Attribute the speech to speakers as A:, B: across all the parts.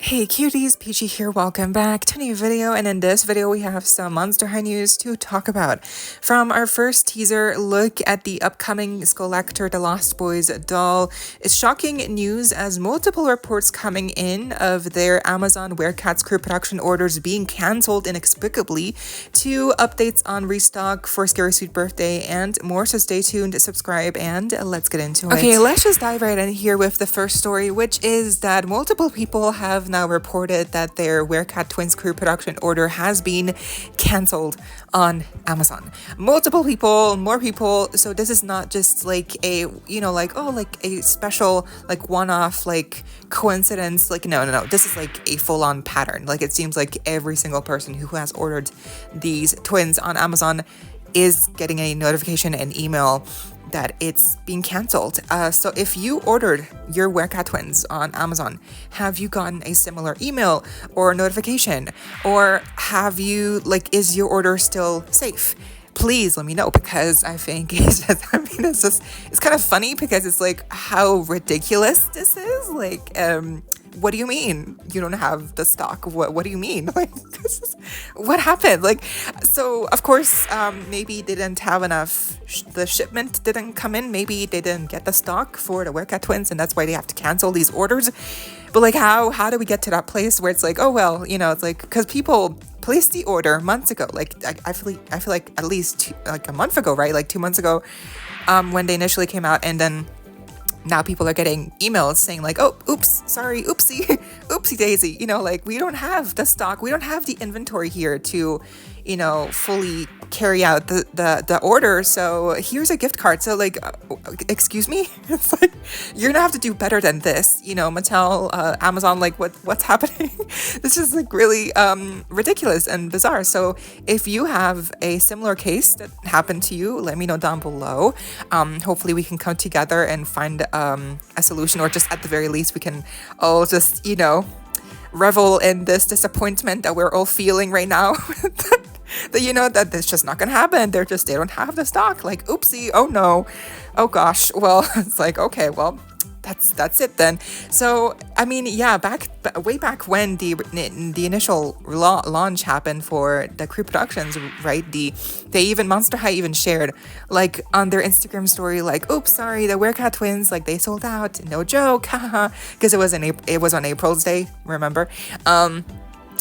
A: Hey cuties, PeachY here, welcome back to a new video, and in this video we have some Monster High news to talk about. From our first teaser look at the upcoming Skullector The Lost Boys doll, it's shocking news as multiple reports coming in of their Amazon Werecat's crew production orders being cancelled inexplicably, to updates on restock for Scary Sweet Birthday and more, so stay tuned, subscribe, and let's get into it. Okay, let's just dive right in here with the first story, which is that multiple people have now reported that their Werecat Twins crew production order has been cancelled on Amazon. Multiple people, more people. So this is not just like a, like a special, like one-off, like coincidence. Like no. This is like a full-on pattern. Like it seems like every single person who has ordered these twins on Amazon is getting a notification and email that it's being cancelled. So if you ordered your Werecat Twins on Amazon, have you gotten a similar email or notification? Or have you, is your order still safe? Please let me know, because I think it's kind of funny, because it's like how ridiculous this is. What do you mean you don't have the stock? What do you mean? What happened? So of course, maybe they didn't have enough. The shipment didn't come in. Maybe they didn't get the stock for the Werecat Twins, and that's why they have to cancel these orders. But how do we get to that place where it's like, oh well, it's like, because people placed the order months ago. I feel like at least a month ago, right? Like 2 months ago, when they initially came out, and then now people are getting emails saying like, oh, oops, sorry, oopsie daisy. We don't have the stock. We don't have the inventory here to, fully carry out the order. So here's a gift card. So excuse me? It's like, you're gonna have to do better than this. Mattel, Amazon, what's happening? This is really ridiculous and bizarre. So if you have a similar case that happened to you, let me know down below. Hopefully we can come together and find a solution, or just at the very least we can all just, revel in this disappointment that we're all feeling right now. that it's just not gonna happen. They don't have the stock. Oopsie, oh no, oh gosh. Well, it's like, okay, well, that's it then. So I mean, yeah, way back when the initial launch happened for the crew productions, right? Monster High even shared on their Instagram story, oops, sorry, the Werecat Twins, they sold out, no joke, haha, because it was on April's Day, remember?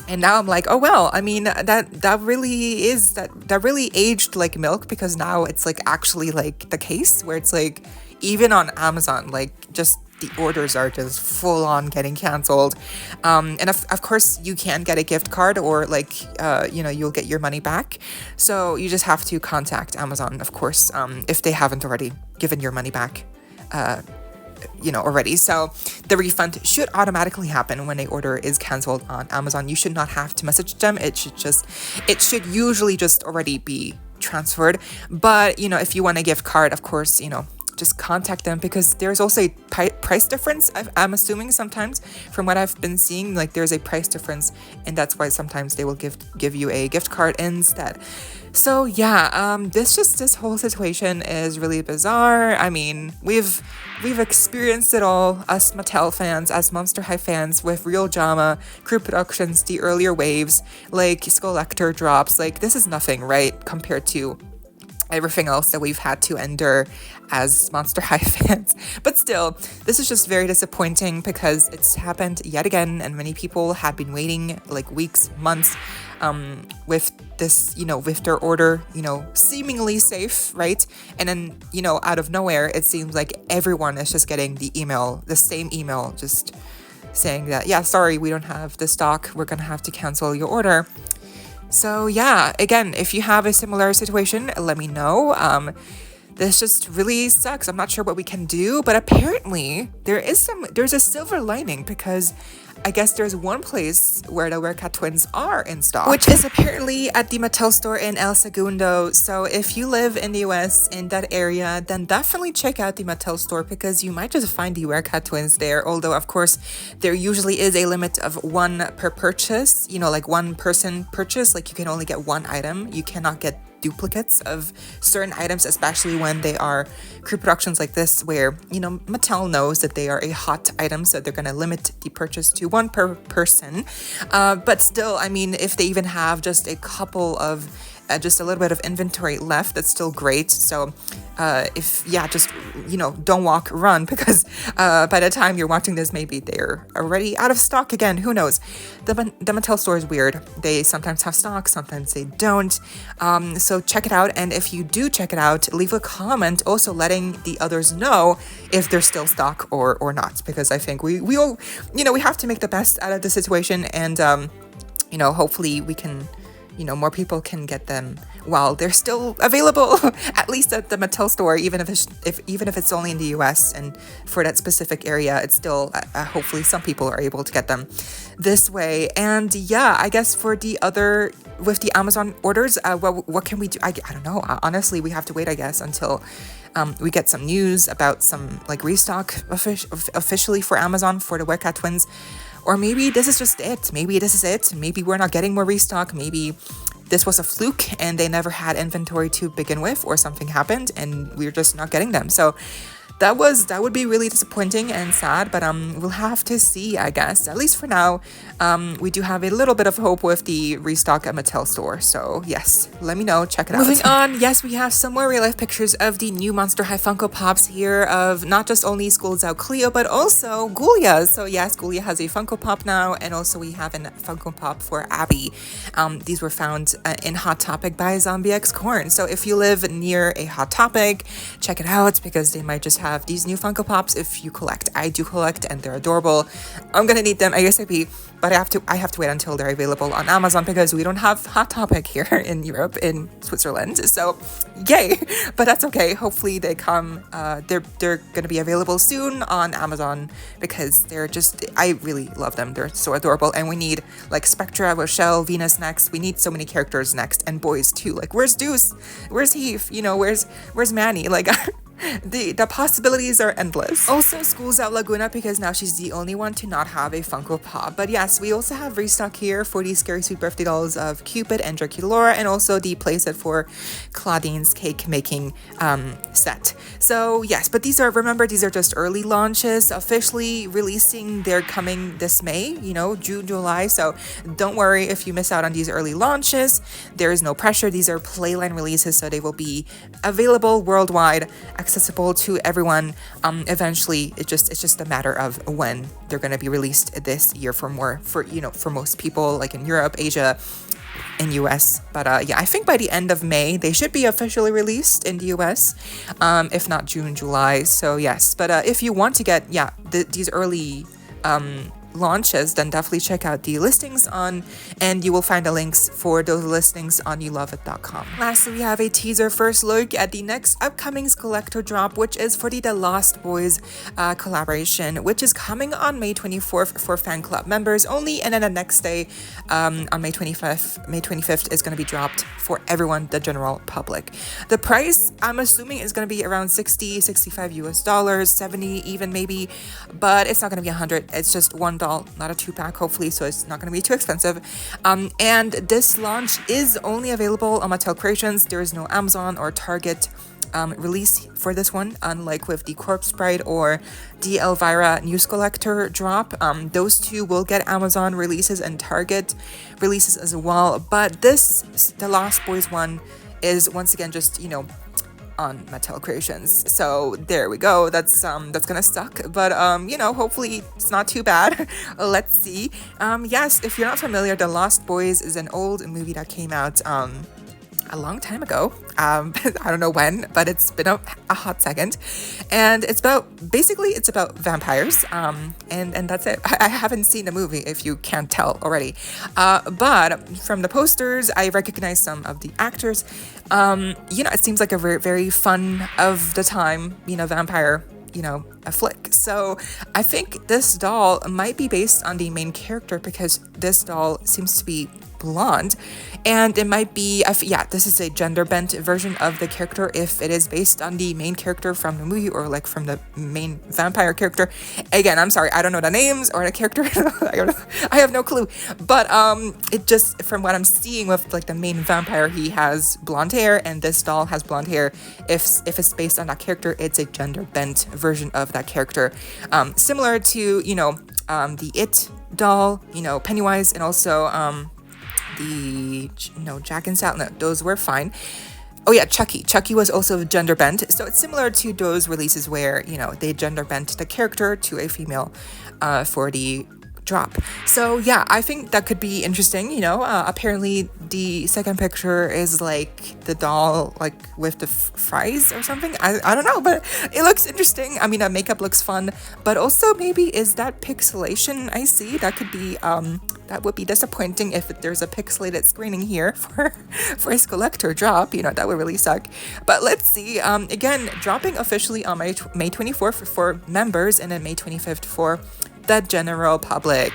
A: And now I'm like, oh well, I mean, that really aged like milk, because now it's actually the case where it's even on Amazon, just the orders are just full on getting canceled. And of course you can get a gift card, or you'll get your money back. So you just have to contact Amazon, of course, if they haven't already given your money back, already. So the refund should automatically happen when a order is canceled on Amazon. You should not have to message them. It should usually just already be transferred. But, if you want a gift card, of course, just contact them, because there's also a price difference. I'm assuming sometimes, from what I've been seeing, there's a price difference, and that's why sometimes they will give you a gift card instead. So yeah, this whole situation is really bizarre. I mean, we've experienced it all, us Mattel fans, as Monster High fans, with real drama, crew productions, the earlier waves, Skullector drops. This is nothing, right, compared to everything else that we've had to endure as Monster High fans. But still, this is just very disappointing, because it's happened yet again, and many people had been waiting weeks, months, with this, with their order, seemingly safe, right? And then, out of nowhere, it seems like everyone is just getting the same email, just saying that, yeah, sorry, we don't have the stock, we're gonna have to cancel your order. So yeah, again, if you have a similar situation, let me know. This just really sucks. I'm not sure what we can do, but apparently there's a silver lining, because I guess there's one place where the Werecat Twins are in stock, which is apparently at the Mattel store in El Segundo. So if you live in the US, in that area, then definitely check out the Mattel store, because you might just find the Werecat Twins there. Although, of course, there usually is a limit of one per purchase, one person purchase. You can only get one item. You cannot get duplicates of certain items, especially when they are pre-productions like this, where, you know, Mattel knows that they are a hot item, so they're going to limit the purchase to one per person. But still, I mean, if they even have just a couple of just a little bit of inventory left, that's still great. So just, you know, don't walk, run, because by the time you're watching this, maybe they're already out of stock again. Who knows? The Mattel store is weird. They sometimes have stock, sometimes they don't. So check it out, and if you do check it out, leave a comment also letting the others know if they're still stock or not, because I think we all, you know, we have to make the best out of the situation, and you know, hopefully we can, you know, more people can get them while they're still available, at least at the Mattel store, even if it's only in the US, and for that specific area, it's still hopefully some people are able to get them this way. And yeah, I guess for the other, with the Amazon orders, what can we do? I don't know. Honestly, we have to wait, I guess, until we get some news about some like restock officially for Amazon for the Werecat Twins. Or maybe this is just it. Maybe this is it. Maybe we're not getting more restock. Maybe this was a fluke and they never had inventory to begin with, or something happened and we're just not getting them. So that would be really disappointing and sad, but we'll have to see, I guess. At least for now, we do have a little bit of hope with the restock at Mattel store. So yes, let me know, check it out. Moving on, yes, we have some more real life pictures of the new Monster High Funko Pops here, of not just only School's Out Cleo, but also Ghoulia. So yes, Ghoulia has a Funko Pop now, and also we have a Funko Pop for Abby. These were found in Hot Topic by Zombie X Corn. So if you live near a Hot Topic, check it out, because they might just have these new Funko Pops if you collect. I do collect, and they're adorable. I'm gonna need them ASAP, but I have to wait until they're available on Amazon, because we don't have Hot Topic here in Europe, in Switzerland. So yay, but that's okay. Hopefully they come. They're gonna be available soon on Amazon, because I really love them. They're so adorable, and we need like Spectra, Rochelle, Venus next. We need so many characters next, and boys too. Like, where's Deuce? Where's Heath? You know, where's Manny? Like the possibilities are endless. Also, School's Out Laguna, because now she's the only one to not have a Funko Pop. But yes, we also have restock here for the Scary Sweet Birthday dolls of Cupid and Draculaura, and also the playset for Claudine's cake making set. So yes, but remember, these are just early launches. Officially releasing, they're coming this May, you know, June, July. So don't worry if you miss out on these early launches. There is no pressure. These are playline releases, so they will be available worldwide, accessible to everyone. Eventually, it's just a matter of when they're going to be released this year for most people, like in Europe, Asia, in US. But yeah, I think by the end of May they should be officially released in the US, if not June, July. So yes, but if you want to get these early launches, then definitely check out the listings and you will find the links for those listings on youloveit.com. Lastly, we have a teaser first look at the next upcoming Skullector drop, which is for the Lost Boys collaboration, which is coming on May 24th for fan club members only, and then the next day on May 25th is going to be dropped for everyone, the general public. The price, I'm assuming, is going to be around $60-65 US, 70 even maybe, but it's not going to be 100. It's just $1, not a 2-pack, hopefully, so it's not going to be too expensive. And this launch is only available on Mattel Creations. There is no Amazon or Target release for this one, unlike with the Corpse Bride or the Elvira New Skullector drop. Those two will get Amazon releases and Target releases as well, but the Lost Boys one is once again just, you know, on Mattel Creations. So there we go. That's gonna suck, but you know, hopefully it's not too bad. Let's see. Yes, if you're not familiar, The Lost Boys is an old movie that came out a long time ago. I don't know when, but it's been a hot second, and it's about vampires, and that's it. I haven't seen the movie, if you can't tell already, but from the posters I recognize some of the actors. You know, it seems like a very, very fun of the time, you know, vampire, you know, a flick. So I think this doll might be based on the main character because this doll seems to be blonde, and it might be, yeah, this is a gender bent version of the character if it is based on the main character from the movie or like from the main vampire character. Again, I'm sorry, I don't know the names or the character. I have no clue, but it just, from what I'm seeing with like the main vampire, he has blonde hair and this doll has blonde hair. If it's based on that character, it's a gender bent version of that character, similar to, you know, the It doll, you know, Pennywise, and also the, no, Jack and Sal, no, those were fine. Oh yeah, Chucky was also gender bent, so it's similar to those releases where, you know, they gender bent the character to a female for the drop. So yeah, I think that could be interesting. You know, apparently the second picture is like the doll like with the fries or something. I don't know, but it looks interesting. I mean, that makeup looks fun, but also maybe is that pixelation I see? That could be that would be disappointing if there's a pixelated screening here for a Skullector drop. You know, that would really suck. But let's see. Again, dropping officially on May 24th for members, and then May 25th for the general public.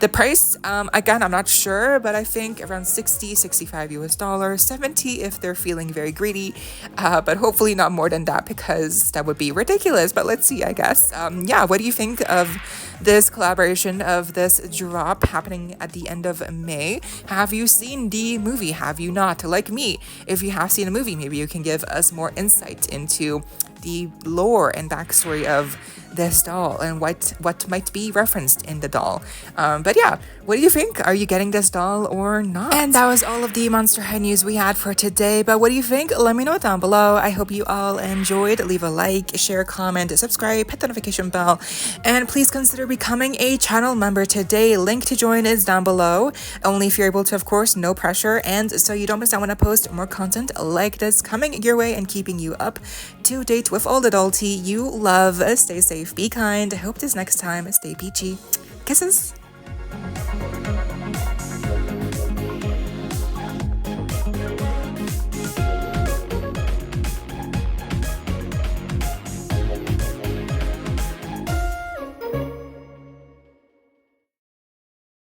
A: The price, again, I'm not sure, but I think around 60, 65 US dollars, 70 if they're feeling very greedy, but hopefully not more than that because that would be ridiculous. But let's see, I guess. Yeah, what do you think of this collaboration, of this drop happening at the end of May? Have you seen the movie? Have you not? Like me, if you have seen the movie, maybe you can give us more insight into the lore and backstory of this doll and what might be referenced in the doll. But yeah, what do you think? Are you getting this doll or not? And that was all of the Monster High news we had for today, but what do you think? Let me know down below. I hope you all enjoyed. Leave a like, share, comment, subscribe, hit the notification bell, and please consider becoming a channel member today. Link to join is down below, only if you're able to, of course, no pressure, and so you don't miss out when I post more content like this coming your way and keeping you up to date with all the doll tea you love. Stay safe, be kind. I hope this next time stay peachy. Kisses.